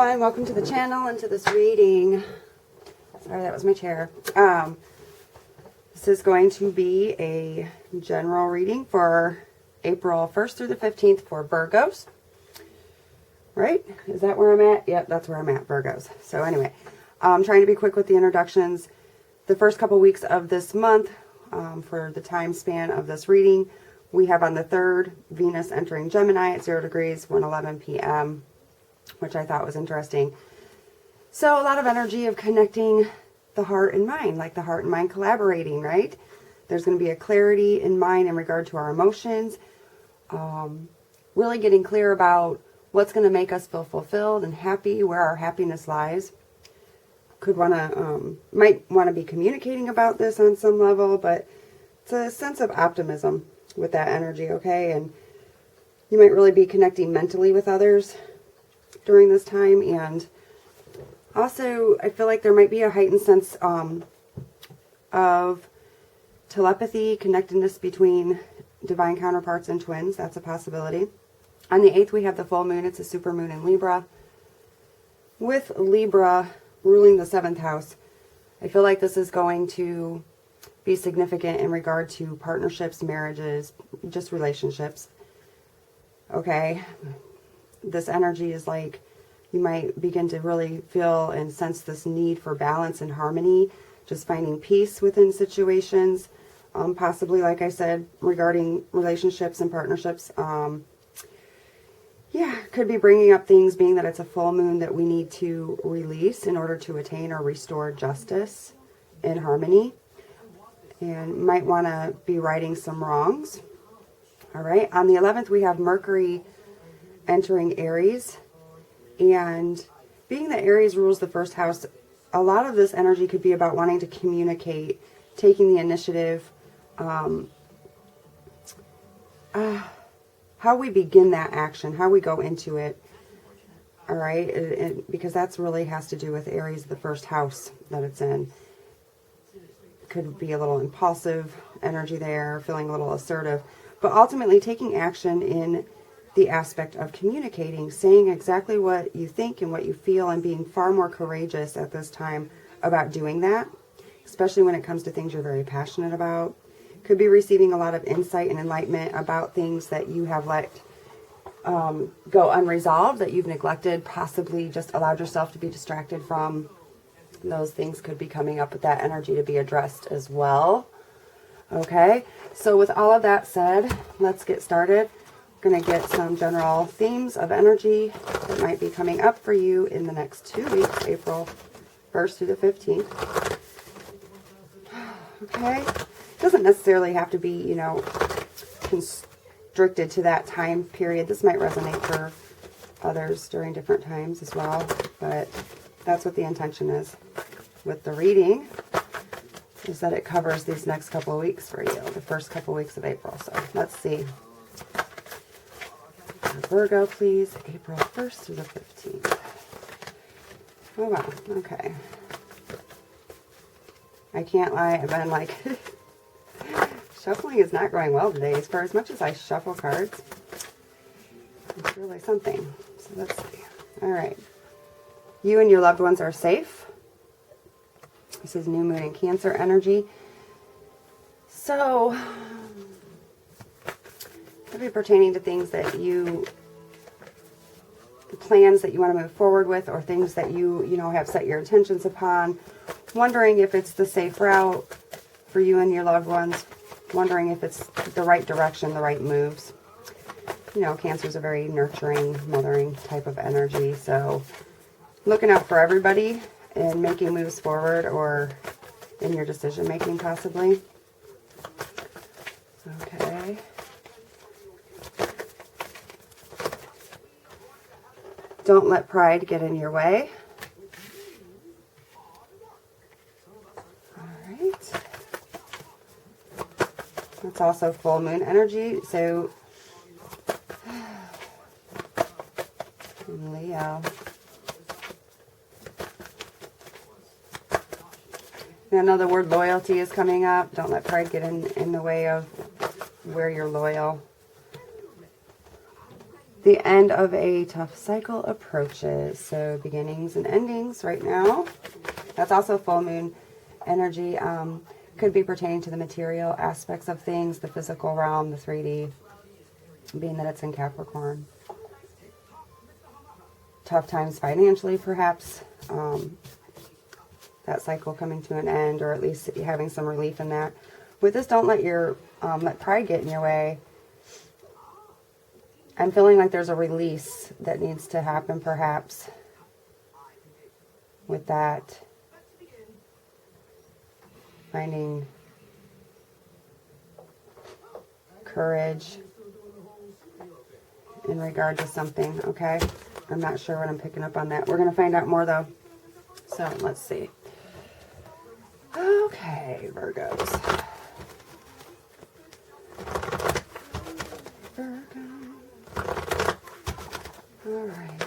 everyone, welcome to the channel and to this reading. Sorry, that was my chair. This is going to be a general reading for April 1st through the 15th for Virgos. Right? Is that where I'm at? Yep, that's where I'm at, Virgos. So anyway, I'm trying to be quick with the introductions. The first couple weeks of this month, for the time span of this reading, we have on the 3rd, Venus entering Gemini at 0 degrees, 1:11 p.m., which I thought was interesting. So a lot of energy of connecting the heart and mind, like the heart and mind collaborating, right? There's going to be a clarity in mind in regard to our emotions, really getting clear about what's going to make us feel fulfilled and happy, where our happiness lies. Might want to be communicating about this on some level, but it's a sense of optimism with that energy, okay? And you might really be connecting mentally with others during this time. And also, I feel like there might be a heightened sense of telepathy, connectedness between divine counterparts and twins. That's a possibility. On the 8th, we have the full moon. It's a super moon in Libra. With Libra ruling the 7th house, I feel like this is going to be significant in regard to partnerships, marriages, just relationships. Okay? This energy is like you might begin to really feel and sense this need for balance and harmony, just finding peace within situations. Possibly, like I said, regarding relationships and partnerships. Yeah, could be bringing up things being that it's a full moon that we need to release in order to attain or restore justice and harmony. And might want to be righting some wrongs. All right. On the 11th, we have Mercury entering Aries. And being that Aries rules the first house, a lot of this energy could be about wanting to communicate, taking the initiative, how we begin that action, how we go into it. All right. Because that's really has to do with Aries, the first house that it's in. Could be a little impulsive energy there, feeling a little assertive, but ultimately taking action in the aspect of communicating, saying exactly what you think and what you feel, and being far more courageous at this time about doing that, especially when it comes to things you're very passionate about. Could be receiving a lot of insight and enlightenment about things that you have let go unresolved, that you've neglected, possibly just allowed yourself to be distracted from. Those things could be coming up with that energy to be addressed as well. Okay, so with all of that said, let's get started. We're going to get some general themes of energy that might be coming up for you in the next 2 weeks, April 1st through the 15th. Okay, doesn't necessarily have to be, you know, constricted to that time period. This might resonate for others during different times as well, but that's what the intention is with the reading, is that it covers these next couple of weeks for you, the first couple of weeks of April. So let's see. Virgo, please, April 1st through the 15th. Oh, wow. Okay. I can't lie. I've been like, shuffling is not going well today. For as much as I shuffle cards, it's really something. So let's see. All right. You and your loved ones are safe. This is new moon and Cancer energy. So, could be pertaining to things that plans that you want to move forward with, or things that you have set your intentions upon. Wondering if it's the safe route for you and your loved ones. Wondering if it's the right direction, the right moves. You know, Cancer is a very nurturing, mothering type of energy. So, looking out for everybody and making moves forward, or in your decision making possibly. Okay. Don't let pride get in your way. All right. That's also full moon energy. So, Leo. I know the word loyalty is coming up. Don't let pride get in the way of where you're loyal. The end of a tough cycle approaches. So beginnings and endings right now. That's also full moon energy. Could be pertaining to the material aspects of things, the physical realm, the 3D, being that it's in Capricorn. Tough times financially, perhaps. That cycle coming to an end, or at least having some relief in that. With this, don't let your let pride get in your way. I'm feeling like there's a release that needs to happen, perhaps, with that. Finding courage in regard to something, okay? I'm not sure what I'm picking up on that. We're going to find out more, though. So, let's see. Okay, Virgos. Alright,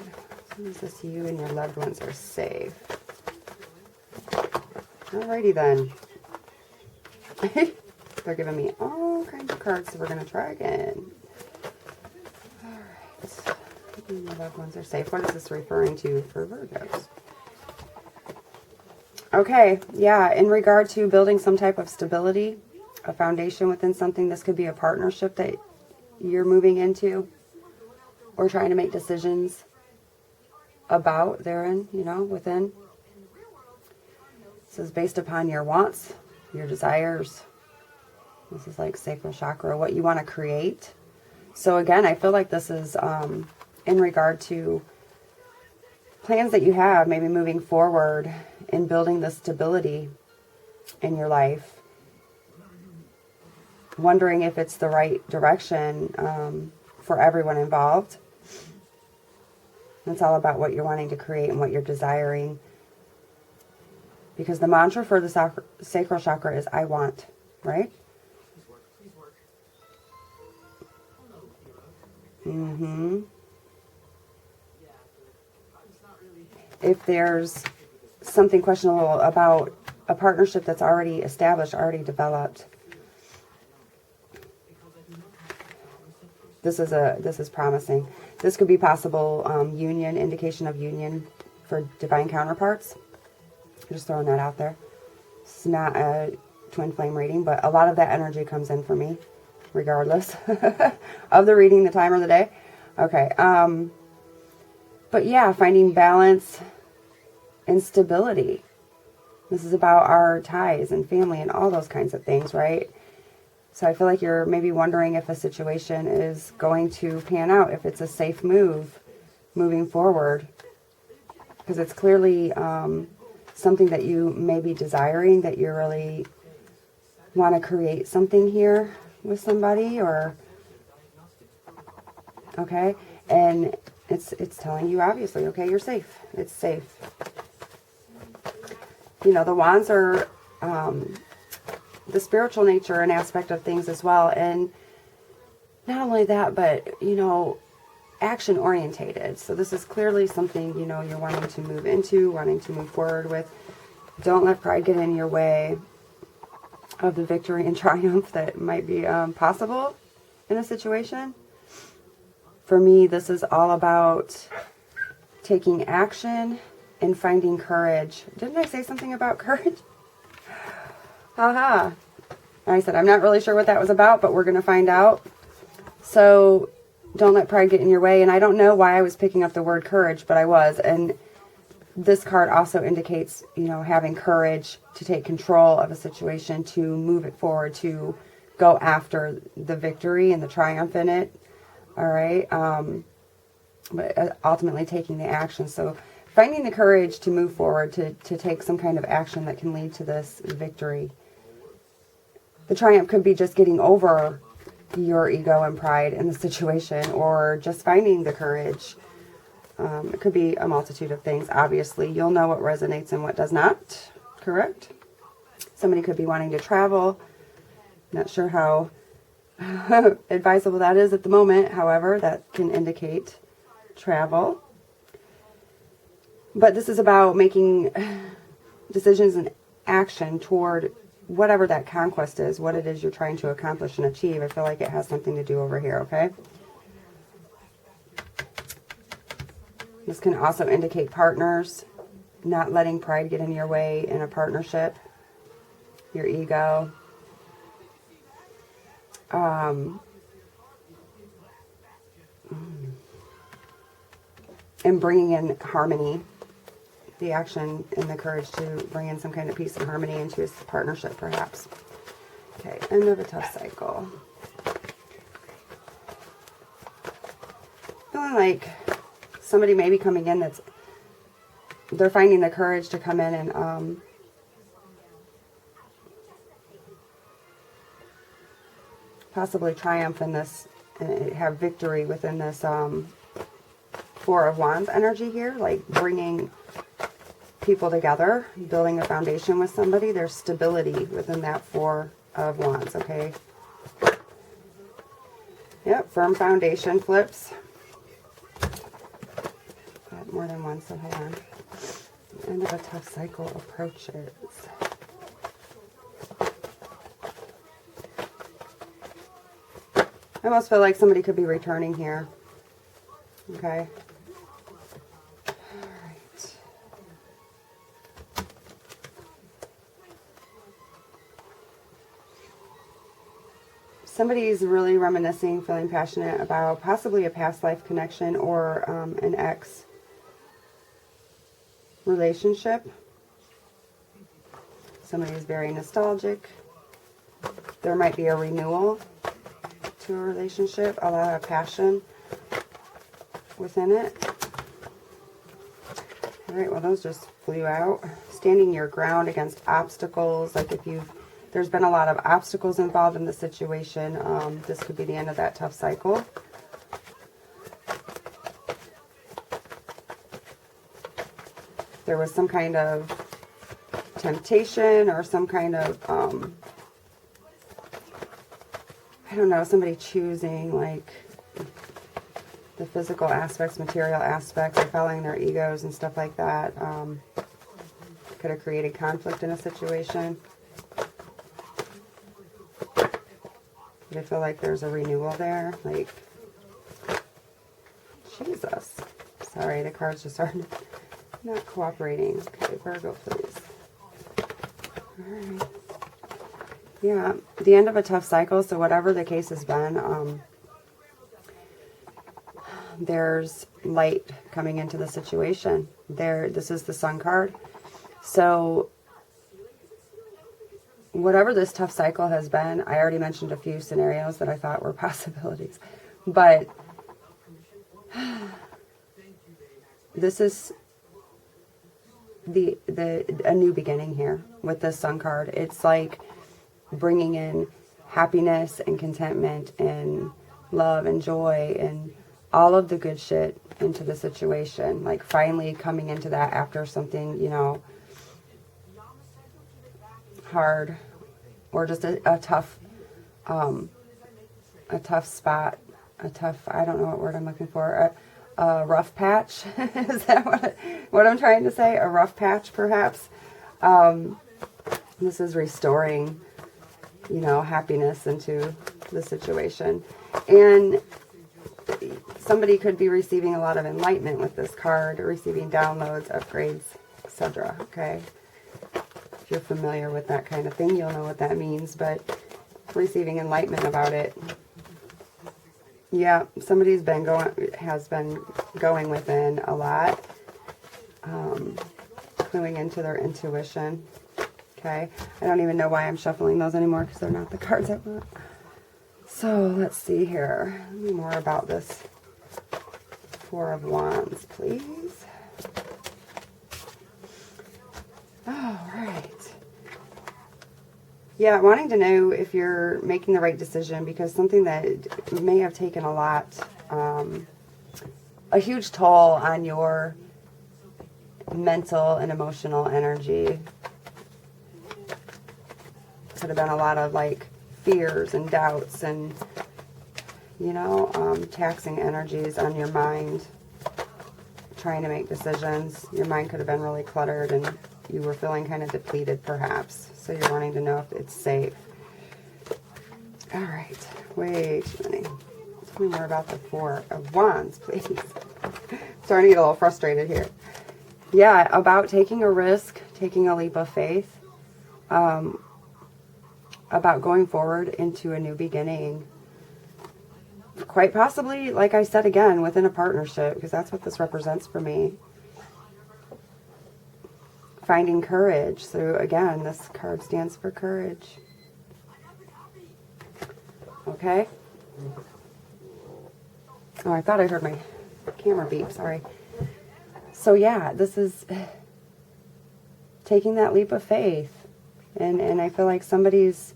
so is this you and your loved ones are safe? Alrighty then. They're giving me all kinds of cards, so we're going to try again. Alright, your loved ones are safe. What is this referring to for Virgos? Okay, yeah, in regard to building some type of stability, a foundation within something, this could be a partnership that you're moving into, or trying to make decisions about therein, you know, within. This is based upon your wants, your desires. This is like sacral chakra, what you want to create. So again, I feel like this is in regard to plans that you have, maybe moving forward in building the stability in your life. Wondering if it's the right direction for everyone involved. It's all about what you're wanting to create and what you're desiring. Because the mantra for the sacral chakra is I want, right? If there's something questionable about a partnership that's already established, already developed, this is promising. This could be possible union, indication of union for divine counterparts. Just throwing that out there. It's not a twin flame reading, but a lot of that energy comes in for me, regardless of the reading, the time, or the day. Okay. But yeah, finding balance and stability. This is about our ties and family and all those kinds of things, right? So I feel like you're maybe wondering if a situation is going to pan out, if it's a safe move moving forward. Because it's clearly something that you may be desiring, that you really want to create something here with somebody, or okay, and it's telling you, obviously, okay, you're safe. It's safe. You know, the wands are the spiritual nature and aspect of things as well, and not only that, but you know, action orientated. So this is clearly something, you know, you're wanting to move into, wanting to move forward with. Don't let pride get in your way of the victory and triumph that might be possible in a situation. For me, this is all about taking action and finding courage. Didn't I say something about courage? Haha. I said, I'm not really sure what that was about, but we're going to find out. So don't let pride get in your way. And I don't know why I was picking up the word courage, but I was. And this card also indicates, you know, having courage to take control of a situation, to move it forward, to go after the victory and the triumph in it. All right. But ultimately taking the action. So finding the courage to move forward, to take some kind of action that can lead to this victory. The triumph could be just getting over your ego and pride in the situation, or just finding the courage. It could be a multitude of things. Obviously, you'll know what resonates and what does not. Correct? Somebody could be wanting to travel. Not sure how advisable that is at the moment. However, that can indicate travel. But this is about making decisions and action toward whatever that conquest is, what it is you're trying to accomplish and achieve. I feel like it has something to do over here, okay? This can also indicate partners, not letting pride get in your way in a partnership, your ego. And bringing in harmony, the action and the courage to bring in some kind of peace and harmony into his partnership, perhaps. Okay, end of a tough cycle. Feeling like somebody may be coming in they're finding the courage to come in and possibly triumph in this, and have victory within this Four of Wands energy here, like bringing people together, building a foundation with somebody. There's stability within that Four of Wands, okay? Yep, firm foundation flips. Got more than one, so hold on. End of a tough cycle approaches. I almost feel like somebody could be returning here. Okay. All right. Somebody's really reminiscing, feeling passionate about possibly a past life connection or an ex relationship. Somebody is very nostalgic. There might be a renewal to a relationship, a lot of passion within it. All right, well, those just flew out. Standing your ground against obstacles. Like if there's been a lot of obstacles involved in the situation, this could be the end of that tough cycle. There was some kind of temptation or some kind of, I don't know, somebody choosing like the physical aspects, material aspects, or following their egos and stuff like that. Could have created conflict in a situation. But I feel like there's a renewal there. Like, Jesus. Sorry, the cards just are not cooperating. Okay, Virgo, please. Alright. Yeah, the end of a tough cycle. So whatever the case has been, there's light coming into the situation. This is the Sun card. So whatever this tough cycle has been, I already mentioned a few scenarios that I thought were possibilities. But this is a new beginning here with this Sun card. It's like bringing in happiness and contentment and love and joy and all of the good shit into the situation. Like finally coming into that after something, you know, hard or just a tough spot, I don't know what word I'm looking for, a rough patch. Is that what I'm trying to say? A rough patch, perhaps. This is restoring, you know, happiness into the situation. And somebody could be receiving a lot of enlightenment with this card, receiving downloads, upgrades, etc. Okay? If you're familiar with that kind of thing, you'll know what that means, but receiving enlightenment about it. Yeah, somebody's has been going within a lot, cluing into their intuition. Okay, I don't even know why I'm shuffling those anymore because they're not the cards I want. So let's see here. Tell me more about this Four of Wands, please. All right. Yeah, wanting to know if you're making the right decision, because something that may have taken a lot, a huge toll on your mental and emotional energy. Could have been a lot of like fears and doubts and, you know, taxing energies on your mind, trying to make decisions. Your mind could have been really cluttered and you were feeling kind of depleted perhaps. So you're wanting to know if it's safe. All right, way too many. Tell me more about the Four of Wands, please. Starting to get a little frustrated here. Yeah, about taking a risk, taking a leap of faith, about going forward into a new beginning. Quite possibly, like I said again, within a partnership, because that's what this represents for me. Finding courage. So again, this card stands for courage. Okay. Oh, I thought I heard my camera beep. Sorry. So yeah, this is taking that leap of faith. And I feel like somebody's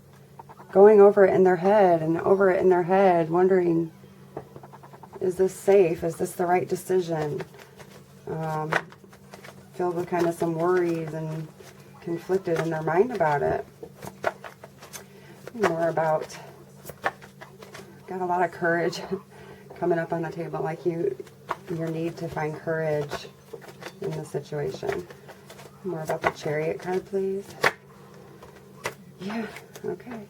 going over it in their head and over it in their head, wondering, is this safe? Is this the right decision? Filled with kind of some worries and conflicted in their mind about it. More about, got a lot of courage coming up on the table, like your need to find courage in the situation. More about the Chariot card, please. Yeah, okay.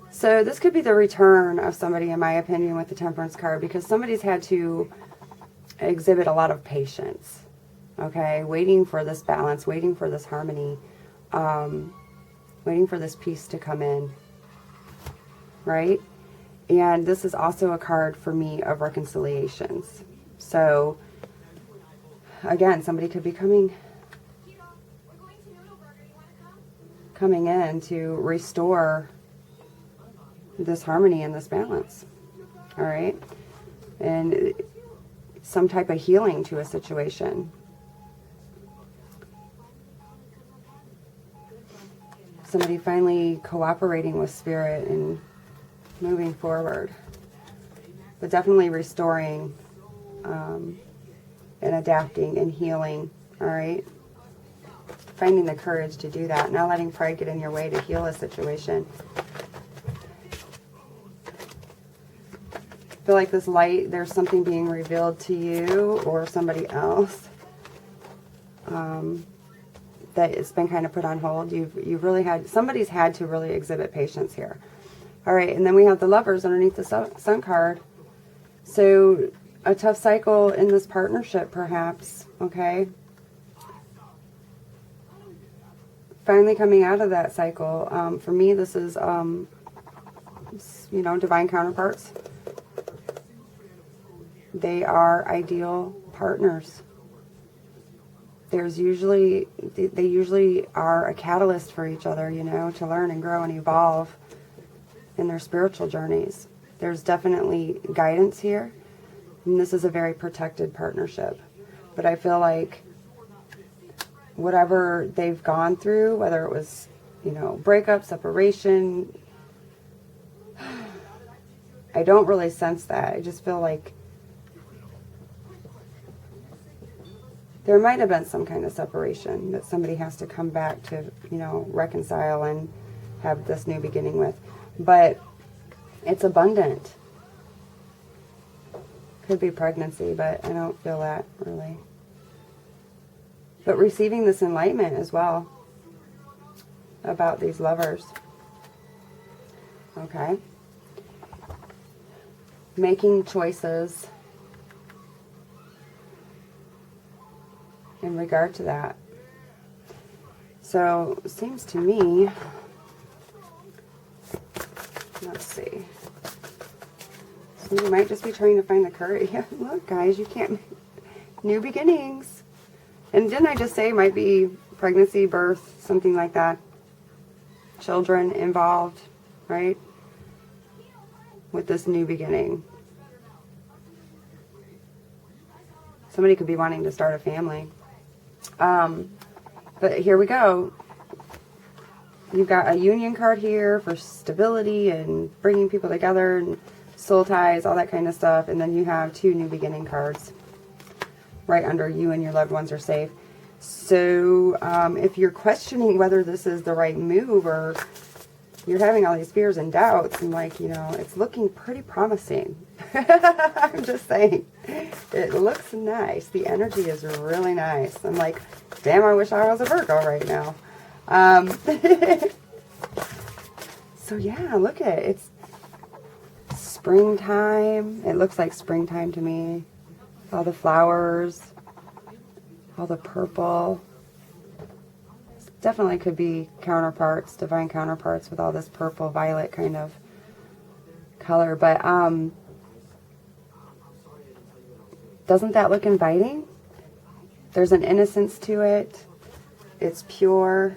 So this could be the return of somebody, in my opinion, with the Temperance card, because somebody's had to exhibit a lot of patience, okay? Waiting for this balance, waiting for this harmony, waiting for this peace to come in, right? And this is also a card for me of reconciliations. So, again, somebody could be coming in to restore this harmony and this balance, all right? And some type of healing to a situation. Somebody finally cooperating with Spirit and moving forward, but definitely restoring and adapting and healing, all right? Finding the courage to do that, not letting pride get in your way to heal a situation. I feel like this light, there's something being revealed to you or somebody else that it's been kind of put on hold. You've really had, somebody's had to really exhibit patience here. All right, and then we have the Lovers underneath the Sun card. So a tough cycle in this partnership, perhaps, okay? Finally coming out of that cycle. For me, this is, divine counterparts. They are ideal partners. They usually are a catalyst for each other, to learn and grow and evolve in their spiritual journeys. There's definitely guidance here, and this is a very protected partnership. But I feel like whatever they've gone through, whether it was, breakup, separation, I don't really sense that. I just feel like there might have been some kind of separation that somebody has to come back to, reconcile and have this new beginning with. But it's abundant. Could be pregnancy, but I don't feel that really. But receiving this enlightenment as well about these lovers. Okay. Making choices in regard to that. So it seems to me, let's see. So you might just be trying to find the courage. Look, guys, you can't. New beginnings. And didn't I just say it might be pregnancy, birth, something like that? Children involved, right? With this new beginning. Somebody could be wanting to start a family. But here we go. You've got a union card here for stability and bringing people together and soul ties, all that kind of stuff. And then you have 2 new beginning cards right under you and your loved ones are safe. So if you're questioning whether this is the right move or you're having all these fears and doubts, and it's looking pretty promising. I'm just saying. It looks nice. The energy is really nice. I'm like, damn, I wish I was a Virgo right now. So yeah, look at it. It's springtime. It looks like springtime to me. All the flowers, all the purple. Definitely could be counterparts, divine counterparts with all this purple, violet kind of color. But doesn't that look inviting? There's an innocence to it. It's pure.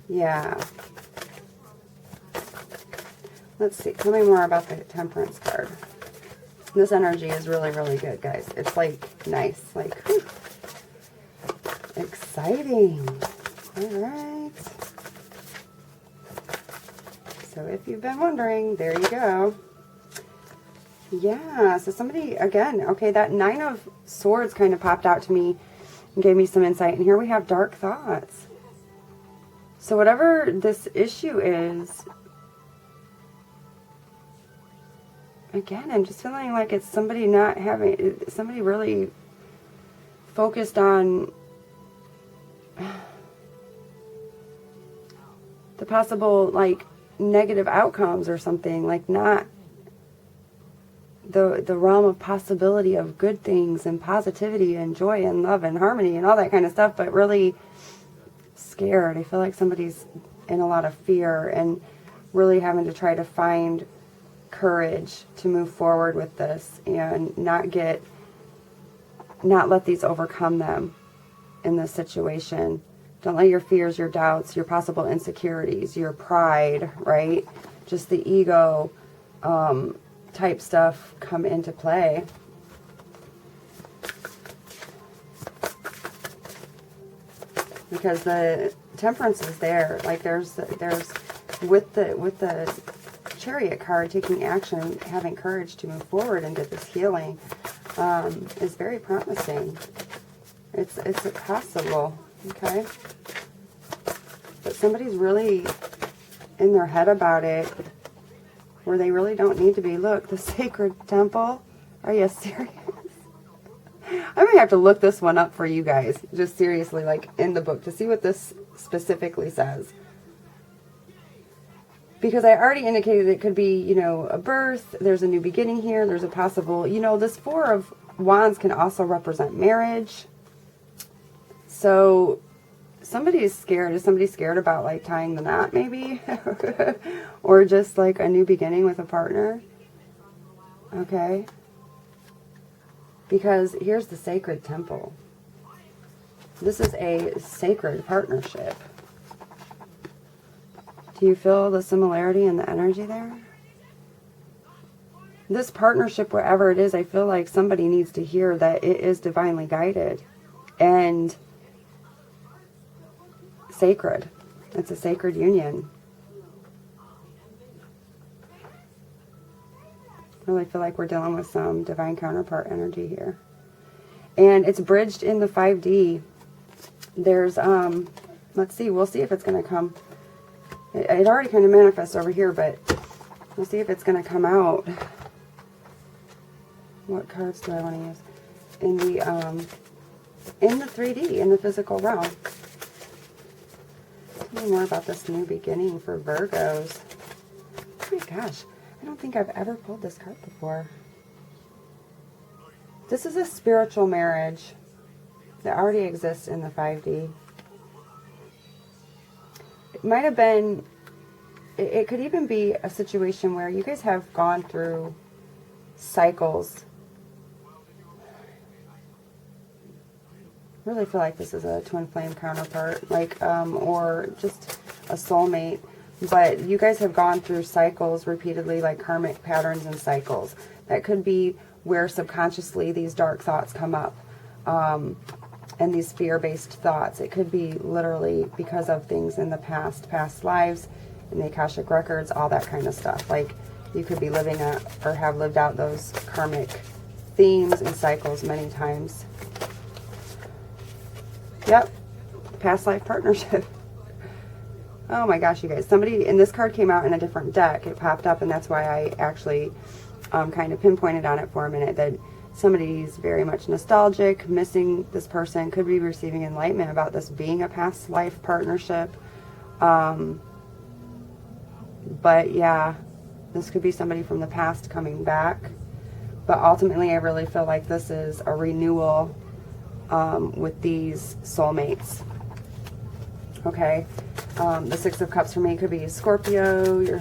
Yeah. Let's see. Tell me more about the Temperance card. This energy is really, really good, guys. It's like nice, like whew, exciting. All right. So if you've been wondering, there you go. Yeah, so somebody, again, okay, that Nine of Swords kind of popped out to me and gave me some insight. And here we have dark thoughts. So whatever this issue is, again, I'm just feeling like it's somebody not having, somebody really focused on the possible, like, negative outcomes or something, like not the realm of possibility of good things and positivity and joy and love and harmony and all that kind of stuff, but really scared. I feel like somebody's in a lot of fear and really having to try to find courage to move forward with this and not let these overcome them in this situation. Don't let your fears, your doubts, your possible insecurities, your pride, right? Just the ego type stuff come into play. Because the Temperance is there. Like there's with the Chariot card, taking action, having courage to move forward and get this healing is very promising. It's possible, okay? But somebody's really in their head about it, where they really don't need to be. Look, the Sacred Temple. Are you serious? I may have to look this one up for you guys, just seriously, like in the book, to see what this specifically says. Because I already indicated it could be, you know, a birth. There's a new beginning here. There's a possible, you know, this Four of Wands can also represent marriage. So somebody is scared. Is somebody scared about like tying the knot maybe? Or just like a new beginning with a partner? Okay. Because here's the Sacred Temple. This is a sacred partnership. Do you feel the similarity in the energy there? This partnership, wherever it is, I feel like somebody needs to hear that it is divinely guided and sacred. It's a sacred union. I really feel like we're dealing with some divine counterpart energy here. And it's bridged in the 5D. There's, let's see, we'll see if it's going to come. It already kind of manifests over here, but we'll see if it's going to come out. What cards do I want to use? In the 3D, in the physical realm. Tell me more about this new beginning for Virgos. Oh my gosh, I don't think I've ever pulled this card before. This is a spiritual marriage that already exists in the 5D. It might have been, it could even be a situation where you guys have gone through cycles. I really feel like this is a twin flame counterpart, like, or just a soulmate. But you guys have gone through cycles repeatedly, like karmic patterns and cycles. That could be where subconsciously these dark thoughts come up. And these fear-based thoughts. It could be literally because of things in the past lives, in the Akashic records, all that kind of stuff. Like you could be living or have lived out those karmic themes and cycles many times. Yep, past life partnership. Oh my gosh, you guys. Somebody, and this card came out in a different deck. It popped up, and that's why I actually kind of pinpointed on it for a minute, that somebody's very much nostalgic, missing this person, could be receiving enlightenment about this being a past life partnership. But yeah, This could be somebody from the past coming back. But ultimately, I really feel like this is a renewal with these soulmates. Okay? The Six of Cups for me could be Scorpio.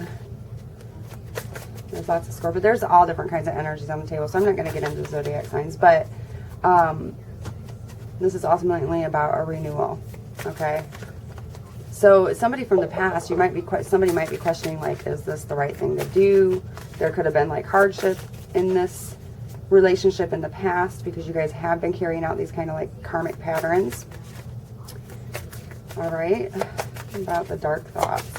There's lots of Scorpio. There's all different kinds of energies on the table, so I'm not going to get into zodiac signs. But this is ultimately about a renewal. Okay? So somebody from the past, somebody might be questioning, like, is this the right thing to do? There could have been like hardship in this relationship in the past because you guys have been carrying out these kind of like karmic patterns. All right, about the dark thoughts.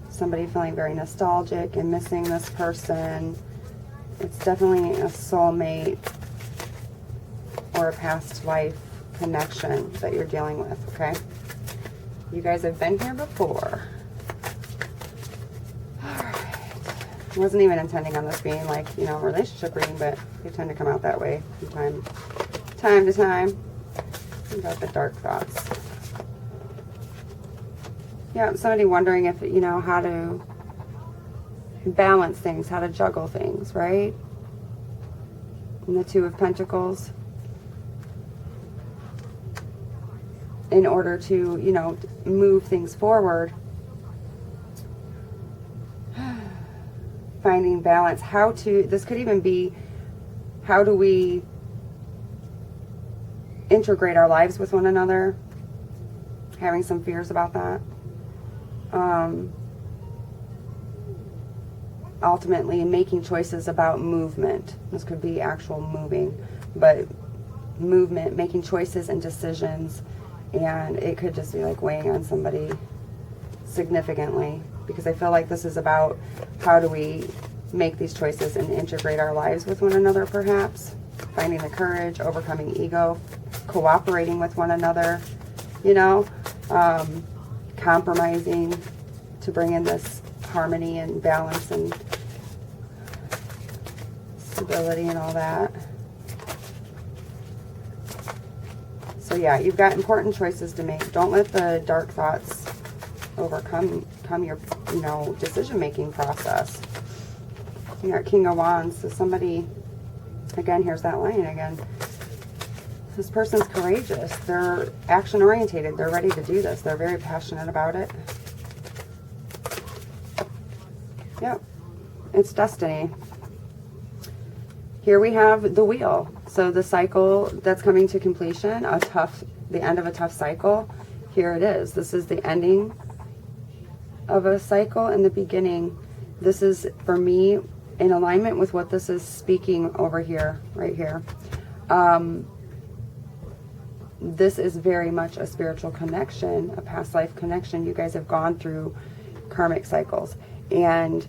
Somebody feeling very nostalgic and missing this person. It's definitely a soulmate or a past life connection that you're dealing with, okay? You guys have been here before. Wasn't even intending on this being like, you know, a relationship reading, but they tend to come out that way from time to time. About the dark thoughts. Yeah, somebody wondering if, you know, how to balance things, how to juggle things, right? And the Two of Pentacles. In order to, you know, move things forward. Finding balance. This could even be, how do we integrate our lives with one another? Having some fears about that. Ultimately, making choices about movement. This could be actual moving, but movement, making choices and decisions, and it could just be like weighing on somebody significantly, because I feel like this is about how do we make these choices and integrate our lives with one another, perhaps. Finding the courage, overcoming ego, cooperating with one another, you know, compromising to bring in this harmony and balance and stability and all that. So yeah, you've got important choices to make. Don't let the dark thoughts overcome your, you know, decision-making process. You got King of Wands. So somebody, again, here's that line again. This person's courageous. They're action-orientated. They're ready to do this. They're very passionate about it. Yep. It's destiny. Here we have the Wheel. So the cycle that's coming to completion, the end of a tough cycle. Here it is. This is the ending of a cycle and the beginning. This is, for me, in alignment with what this is speaking over here, right here. This is very much a spiritual connection, a past life connection. You guys have gone through karmic cycles, and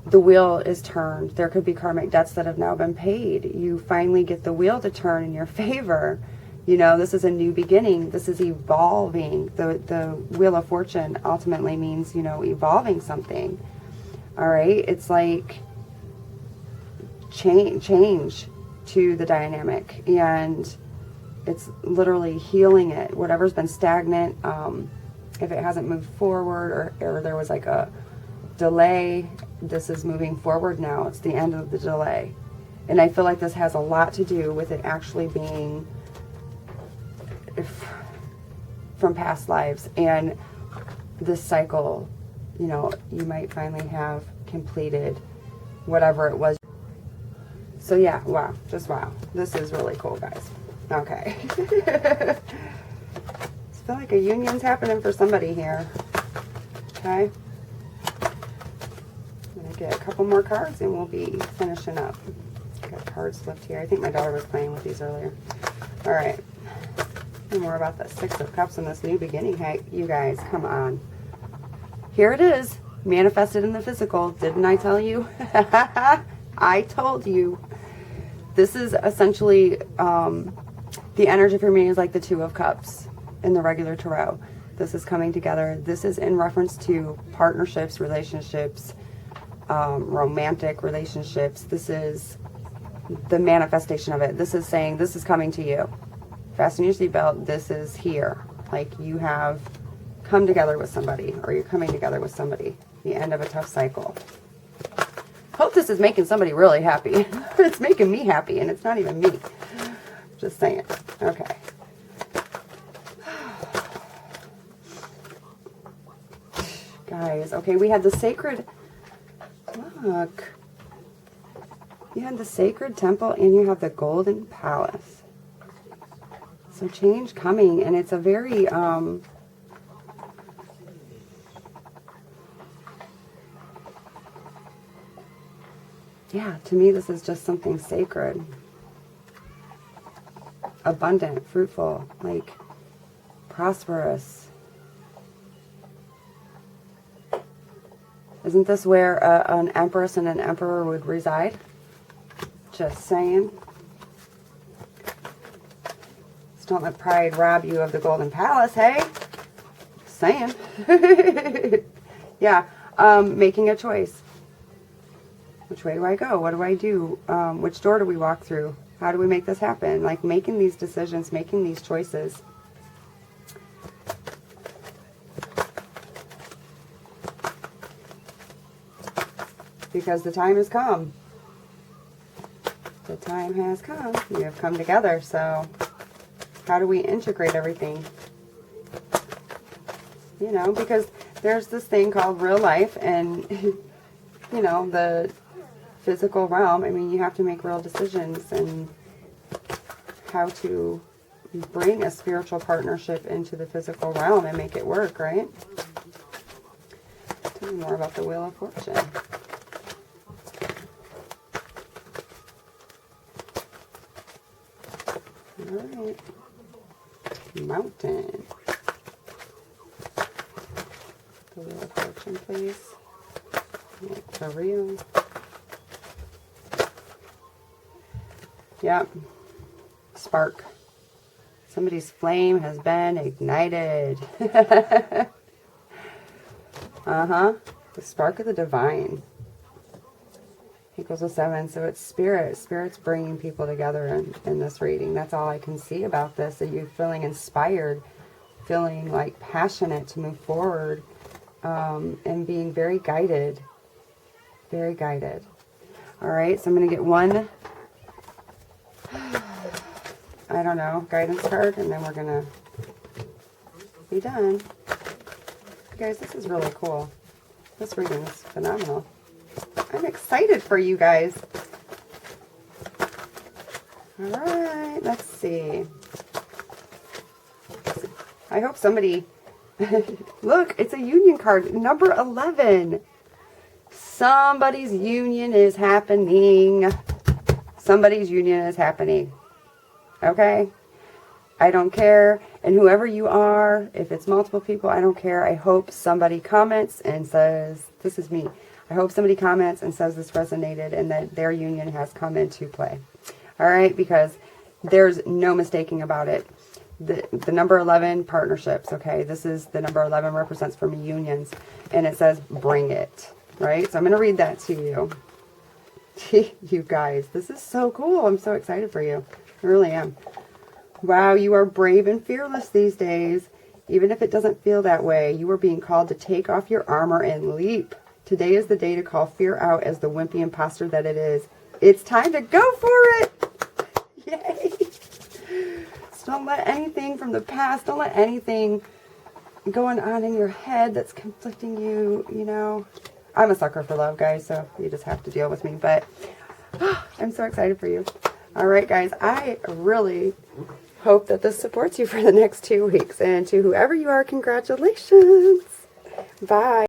the wheel is turned. There could be karmic debts that have now been paid. You finally get the wheel to turn in your favor. You know, this is a new beginning. This is evolving. The Wheel of Fortune ultimately means, you know, evolving something. All right? It's like change to the dynamic. And it's literally healing it. Whatever's been stagnant, if it hasn't moved forward or there was like a delay, this is moving forward now. It's the end of the delay. And I feel like this has a lot to do with it actually being from past lives, and this cycle, you know, you might finally have completed whatever it was. So yeah, wow, just wow. This is really cool, guys. Okay. I feel like a union's happening for somebody here. Okay. I'm going to get a couple more cards and we'll be finishing up. Got cards flipped here. I think my daughter was playing with these earlier. All right. And more about the Six of Cups and this new beginning. Hey, you guys, come on. Here it is. Manifested in the physical. Didn't I tell you? I told you. This is essentially, the energy for me is like the Two of Cups in the regular tarot. This is coming together. This is in reference to partnerships, relationships, romantic relationships. This is the manifestation of it. This is saying this is coming to you. Fasten your seatbelt. This is here. Like you have come together with somebody, or you're coming together with somebody. the end of a tough cycle. Hope this is making somebody really happy. It's making me happy, and it's not even me. Just saying. Okay. Guys, okay, we had the sacred, look. You had the sacred temple, and you have the golden palace. So change coming, and it's a very, yeah, to me this is just something sacred. Abundant, fruitful, like prosperous. Isn't this where an empress and an emperor would reside? Just saying. Just don't let pride rob you of the golden palace, hey? Just saying. Yeah, making a choice. Which way do I go? What do I do? Which door do we walk through? How do we make this happen? Like making these decisions, making these choices. Because the time has come. The time has come. We have come together. So how do we integrate everything? You know, because there's this thing called real life and, you know, the physical realm. I mean, you have to make real decisions and how to bring a spiritual partnership into the physical realm and make it work, right? Tell me more about the Wheel of Fortune. Alright. Mountain. The Wheel of Fortune, please. For real. Yep. Spark. Somebody's flame has been ignited. Uh-huh. The spark of the divine. Equals a 7, so it's spirit. Spirit's bringing people together in this reading. That's all I can see about this. Are you feeling inspired, feeling like passionate to move forward, and being very guided. Very guided. All right, so I'm going to get one, I don't know, guidance card, and then we're going to be done. Guys, this is really cool. This reading is phenomenal. I'm excited for you guys. All right, let's see. I hope somebody... Look, it's a union card. Number 11. Somebody's union is happening. Somebody's union is happening. Okay? I don't care. And whoever you are, if it's multiple people, I don't care. I hope somebody comments and says, this is me. I hope somebody comments and says this resonated and that their union has come into play. All right? Because there's no mistaking about it. The number 11, partnerships, okay? This is the number 11 represents for me unions. And it says, bring it. Right? So I'm going to read that to you. You guys, this is so cool. I'm so excited for you. I really am. Wow, you are brave and fearless these days. Even if it doesn't feel that way, you are being called to take off your armor and leap. Today is the day to call fear out as the wimpy imposter that it is. It's time to go for it. Yay. So don't let anything from the past, don't let anything going on in your head that's conflicting you, you know. I'm a sucker for love, guys, so you just have to deal with me. But I'm so excited for you. All right, guys, I really hope that this supports you for the next 2 weeks. And to whoever you are, congratulations. Bye.